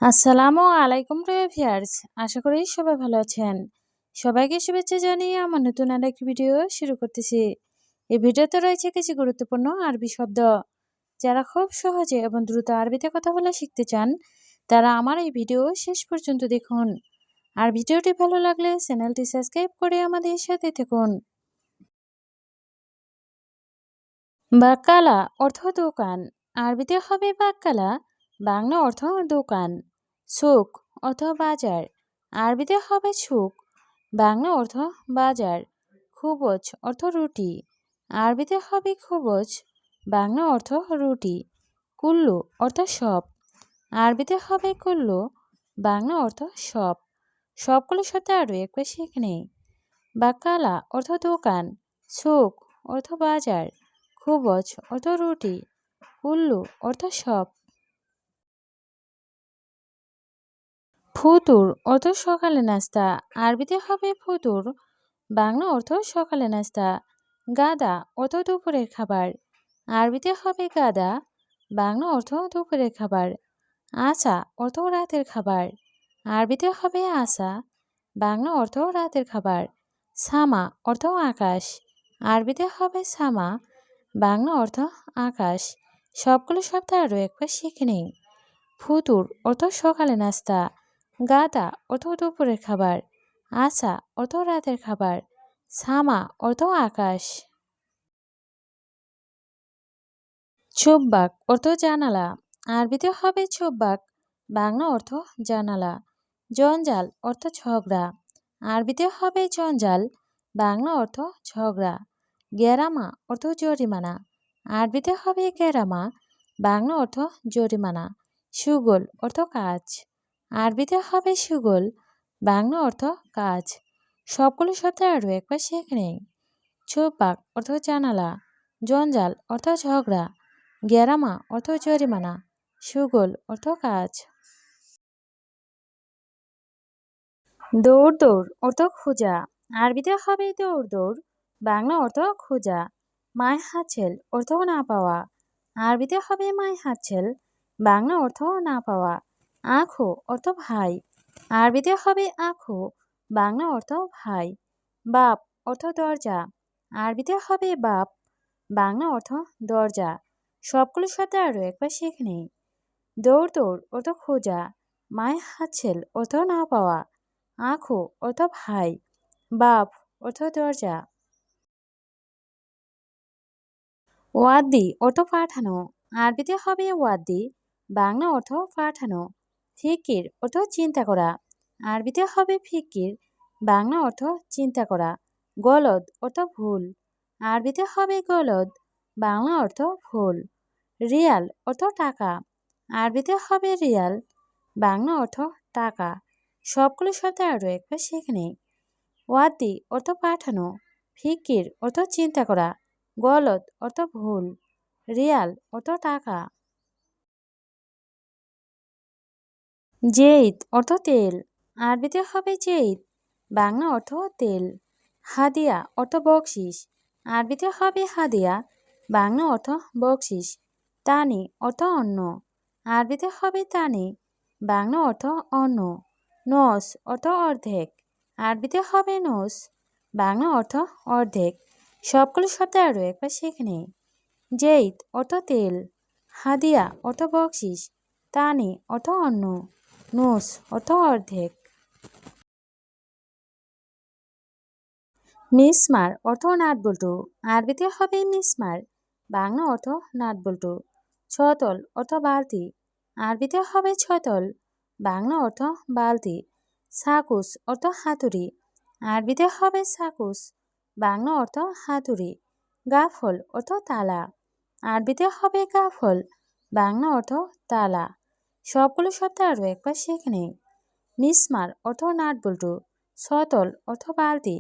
আসসালামু আলাইকুম প্রিয় ভিউয়ার্স, আশা করি সবাই ভালো আছেন। সবাইকে শুভেচ্ছা জানিয়ে আমার নতুন আরেকটি ভিডিও শুরু করতেছি। এই ভিডিওতে রয়েছে কিছু গুরুত্বপূর্ণ আরবি শব্দ। যারা খুব সহজে এবং দ্রুত আরবিতে কথা বলা শিখতে চান, তারা আমার এই ভিডিও শেষ পর্যন্ত দেখুন। আর ভিডিওটি ভালো লাগলে চ্যানেলটি সাবস্ক্রাইব করে আমাদের সাথে থাকুন। বাক্কালা অর্থ দোকান, আরবিতে হবে বাক্কালা, বাংলা অর্থ দোকান। সুক অর্থ বাজার, আরবিতে হবে সুক, বাংলা অর্থ বাজার। খুবজ অর্থ রুটি, আরবিতে হবে খুবজ, বাংলা অর্থ রুটি। কুল্লু অর্থ সব, আরবিতে হবে কুল্লু, বাংলা অর্থ সব। সবগুলো শব্দ আরও একবার শিখে নেই। বাক্কালা অর্থ দোকান, সুক অর্থ বাজার, খুবজ অর্থ রুটি, কুল্লু অর্থ সব। ফুতুর অর্থ সকালে নাস্তা, আরবিতে হবে ফুতুর, বাংলা অর্থ সকালে নাস্তা। গাদা অর্থ দুপুরের খাবার, আরবিতে হবে গাদা, বাংলা অর্থ দুপুরের খাবার। আসা অর্থ রাতের খাবার, আরবিতে হবে আসা, বাংলা অর্থ রাতের খাবার। সামা অর্থ আকাশ, আরবিতে হবে সামা, বাংলা অর্থ আকাশ। সবগুলো শব্দ আরও একবার শিখে নেই। ফুতুর অর্থ সকালে নাস্তা, গাদা অর্থ দুপুরের খাবার, আসা অর্থ রাতের খাবার, সামা অর্থ আকাশ। চোব্বাক অর্থ জানালা, আরবিতে হবে চোব্বাক, বাংলা অর্থ জানালা। জঞ্জাল অর্থ ঝগড়া, আরবিতে হবে জঞ্জাল, বাংলা অর্থ ঝগড়া। গেরামা অর্থ জরিমানা, আরবিতে হবে গেরামা, বাংলা অর্থ জরিমানা। সুগল অর্থ কাজ, আরবিতে হবে সুগল, বাংলা অর্থ কাজ। সবগুলো শব্দ আরও একবার শিখে নেই। চোপাক অর্থ জানালা, জঞ্জাল অর্থ ঝগড়া, গেরামা অর্থ জরিমানা, সুগল অর্থ কাজ। দৌড় দৌড় অর্থ খোঁজা, আরবিতে হবে দৌড় দৌড়, বাংলা অর্থ খোঁজা। মায় হাতছেল অর্থ না পাওয়া, আরবিতে হবে মায় হাতছেল, বাংলা অর্থ না পাওয়া। আঁখো অর্থ ভাই, আরবিতে হবে আঁখো, বাংলা অর্থ ভাই। বাপ অর্থ দরজা, আরবিতে হবে বাপ, বাংলা অর্থ দরজা। সবগুলো শব্দ আরও একবার শিখে নেই। দৌড় দৌড় অর্থ খোঁজা, মায় হাতছেল অর্থ না পাওয়া, আঁখো অর্থ ভাই, বাপ অর্থ দরজা। ওয়াদ্দি অর্থ পাঠানো, আরবিতে হবে ওয়াদ্দি, বাংলা অর্থ পাঠানো। ফিকির অর্থ চিন্তা করা, আরবিতে হবে ফিকির, বাংলা অর্থ চিন্তা করা। গলদ অর্থ ভুল, আরবিতে হবে গলদ, বাংলা অর্থ ভুল। রিয়াল অর্থ টাকা, আরবিতে হবে রিয়াল, বাংলা অর্থ টাকা। সবগুলো শব্দ আরও একবার শিখে নেই। ওয়াদ্দি অর্থ পাঠানো, ফিকির অর্থ চিন্তা করা, গলদ অর্থ ভুল, রিয়াল অর্থ টাকা। জেইদ অর্থ তেল, আরবিতে হবে জেইদ, বাংলা অর্থ তেল। হাদিয়া অর্থ বকশিস, আরবিতে হবে হাদিয়া, বাংলা অর্থ বকশিস। তানি অর্থ অন্ন, আরবিতে হবে তানি, বাংলা অর্থ অন্ন। নস অর্থ অর্ধেক, আরবিতে হবে নস, বাংলা অর্থ অর্ধেক। সবগুলো শব্দ আরও একবার শিখে নেই। জেইদ অর্থ তেল, হাদিয়া অর্থ বকশিস, তানি অর্থ অন্ন, নোস অর্থ অর্ধেক। মিসমার অর্থ নাটবল্টু, আরবিতে হবে মিসমার, বাংলা অর্থ নাটবল্টু। ছতল অর্থ বালতি, আরবিতে হবে ছতল, বাংলা অর্থ বালতি। সাকুস অর্থ হাতুড়ি, আরবিতে হবে সাকুস, বাংলা অর্থ হাতুড়ি। গাফল অর্থ তালা, আরবিতে হবে গাফল, বাংলা অর্থ তালা। সবগুলো শব্দ আরও একবার শিখে নেই। মিসমার অর্থ নাটবল্টু, ছতল অর্থ বালতি,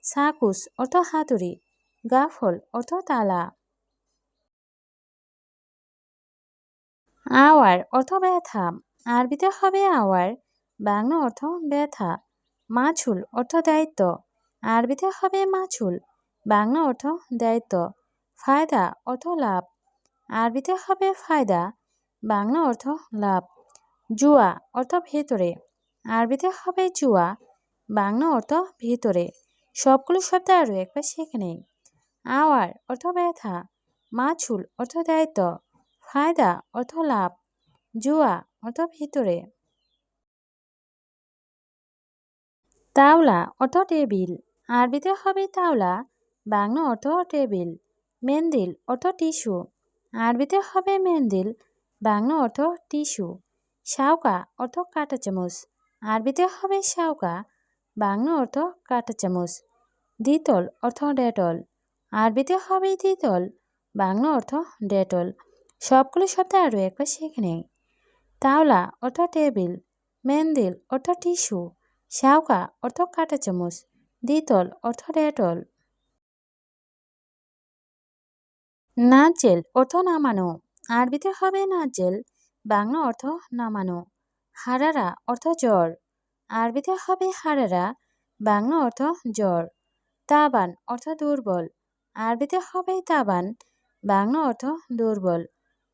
সাকুস অর্থ হাতুড়ি, গাফল অর্থ তালা। আওয়ার অর্থ ব্যথা, আরবিতে হবে আওয়ার, বাংলা অর্থ ব্যথা। মাছুল অর্থ দায়িত্ব, আরবিতে হবে মাছুল, বাংলা অর্থ দায়িত্ব। ফায়দা অর্থ লাভ, আরবিতে হবে ফায়দা, বাংলা অর্থ লাভ। জুয়া অর্থ ভেতরে, আরবিতে হবে জুয়া, বাংলা অর্থ ভেতরে। সবগুলো শব্দ আরও একবার শিখে নেই। আওয়ার অর্থ ব্যথা, মাছুল অর্থ দায়িত্ব, ফায়দা অর্থ লাভ, জুয়া অর্থ ভিতরে। তাওলা অর্থ টেবিল, আরবিতে হবে তাওলা, বাংলা অর্থ টেবিল। মেন্দিল অর্থ টিস্যু, আরবিতে হবে মেন্দিল, বাংলা অর্থ টিস্যু। শাউকা অর্থ কাঁটা চামচ, আরবিতে হবে শাউকা, বাংলা অর্থ কাঁটা চামচ। দ্বিতল অর্থ ডেটল, আরবিতে হবে দ্বিতল, বাংলা অর্থ ডেটল। সবগুলো শব্দ আরও একবার শিখে নেই। তাওলা অর্থ টেবিল, মেন্দিল অর্থ টিস্যু, শাউকা অর্থ কাঁটা চামচ, দ্বিতল অর্থ ডেটল। নাজেল অর্থ নামানো, আরবিতে হবে নাজেল, বাংলা অর্থ নামানো। হারারা অর্থ জ্বর, আরবিতে হবে হারারা, বাংলা অর্থ জ্বর। তাবান অর্থ দুর্বল, আরবিতে হবে তাবান, বাংলা অর্থ দুর্বল।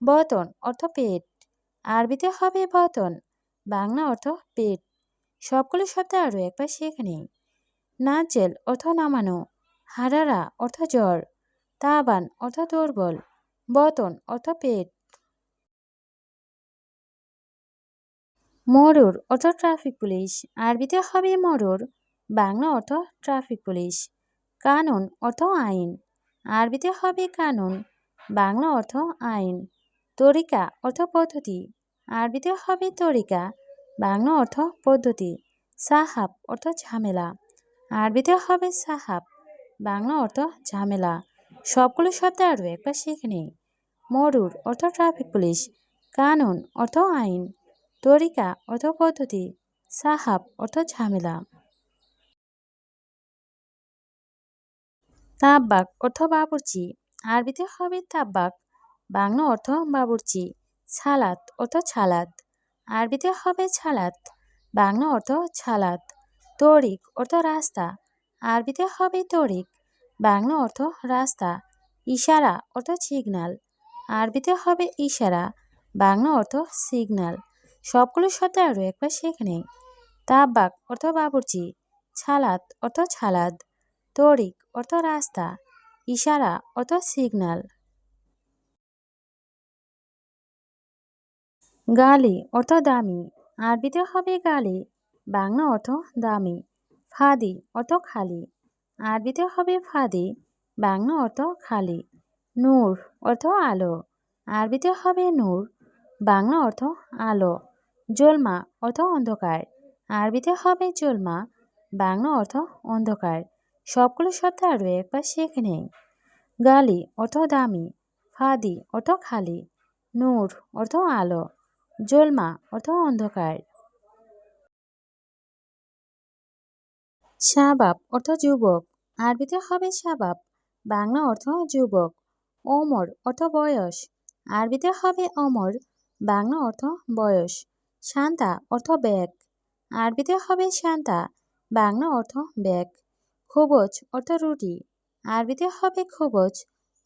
বতন অর্থ পেট, আরবিতে হবে বতন, বাংলা অর্থ পেট। সবগুলো শব্দ আরও একবার শিখে নেই। নাজেল অর্থ নামানো, হারারা অর্থ জ্বর, তাবান অর্থ দুর্বল, বতন অর্থ পেট। মরুর অর্থ ট্রাফিক পুলিশ, আরবিতে হবে মরুর, বাংলা অর্থ ট্রাফিক পুলিশ। কানুন অর্থ আইন, আরবিতে হবে কানুন, বাংলা অর্থ আইন। তরিকা অর্থ পদ্ধতি, আরবিতে হবে তরিকা, বাংলা অর্থ পদ্ধতি। সাহাব অর্থ ঝামেলা, আরবিতে হবে সাহাব, বাংলা অর্থ ঝামেলা। সবগুলো শব্দ আরও একবার শিখে নেই। মরুর অর্থ ট্রাফিক পুলিশ, কানুন অর্থ আইন, তরিকা অর্থ পদ্ধতি, সাহাব অর্থ ঝামেলা। তাব্বাক অর্থ বাবুর্চি, আরবিতে হবে তাব্বাক, বাংলা অর্থ বাবুর্চি। ছালাত অর্থ ছালাত, আরবিতে হবে ছালাত, বাংলা অর্থ ছালাত। তরিক অর্থ রাস্তা, আরবিতে হবে তরিক, বাংলা অর্থ রাস্তা। ইশারা অর্থ সিগনাল, আরবিতে হবে ইশারা, বাংলা অর্থ সিগনাল। সবগুলো শব্দ আরও একবার শিখে নেই। তাব্বাক অর্থ বাবুর্চি, ছালাত অর্থ ছালাদ, তরিক অর্থ রাস্তা, ইশারা অর্থ সিগনাল। গালি অর্থ দামি, আরবিতে হবে গালি, বাংলা অর্থ দামি। ফাদি অর্থ খালি, আরবিতে হবে ফাদি, বাংলা অর্থ খালি। নূর অর্থ আলো, আরবিতে হবে নূর, বাংলা অর্থ আলো। জলমা অর্থ অন্ধকার, আরবিতে হবে জলমা, বাংলা অর্থ অন্ধকার। সবগুলো শব্দ আরও একবার শিখে নেই। গালি অর্থ দামি, ফাদি অর্থ খালি, নূর অর্থ আলো, জলমা অর্থ অন্ধকার। শাবাব অর্থ যুবক, আরবিতে হবে শাবাব, বাংলা অর্থ যুবক। ওমর অর্থ বয়স, আরবিতে হবে অমর, বাংলা অর্থ বয়স। শান্তা অর্থ ব্যাগ, আরবিতে হবে শান্তা, বাংলা অর্থ ব্যাগ। খোবজ অর্থ রুটি, আরবিতে হবে খোবজ,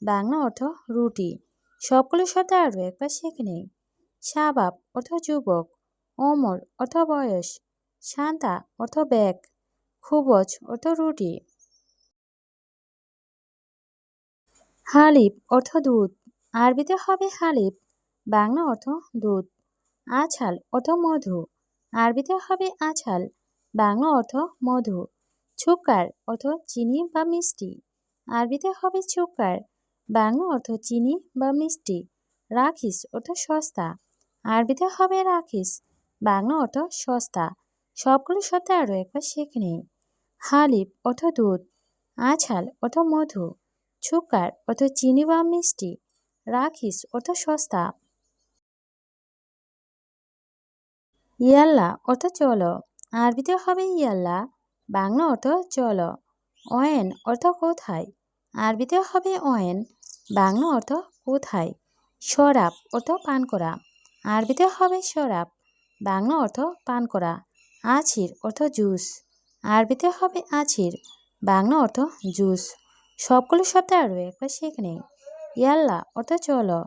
বাংলা অর্থ রুটি। সবগুলো শব্দ আরও একবার শিখে নেই। শাবাব অর্থ যুবক, ওমর অর্থ বয়স, শান্তা অর্থ ব্যাগ, খোবজ অর্থ রুটি। হালিব অর্থ দুধ, আরবিতে হবে হালিব, বাংলা অর্থ দুধ। আছাল অর্থ মধু, আরবিতে হবে আছাল, বাংলা অর্থ মধু। ছুকার অর্থ চিনি বা মিষ্টি, আরবিতে হবে ছুকার, বাংলা অর্থ চিনি বা মিষ্টি। রাখিস অর্থ সস্তা, আরবিতে হবে রাখিস, বাংলা অর্থ সস্তা। সবগুলো শব্দ আরও একবার শিখে নেই। হালিব অর্থ দুধ, আছাল অর্থ মধু, ছুকার অর্থ চিনি বা মিষ্টি, রাখিস অর্থ সস্তা। ইয়াল্লা অর্থ চলো, আরবিতে হবে ইয়াল্লা, বাংলা অর্থ চলো। অয়েন অর্থ কোথায়, আরবিতে হবে অয়েন, বাংলা অর্থ কোথায়। শরাব অর্থ পান করা, আরবিতে হবে শরাব, বাংলা অর্থ পান করা। আছির অর্থ জুস, আরবিতে হবে আছির, বাংলা অর্থ জুস। সবগুলো শব্দ আরও একবার শিখে নেই। ইয়াল্লা অর্থ চলো,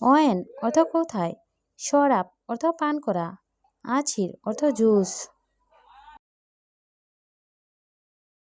অয়েন অর্থ কোথায়, শরাব অর্থ পান করা, আছির অর্থ জুস।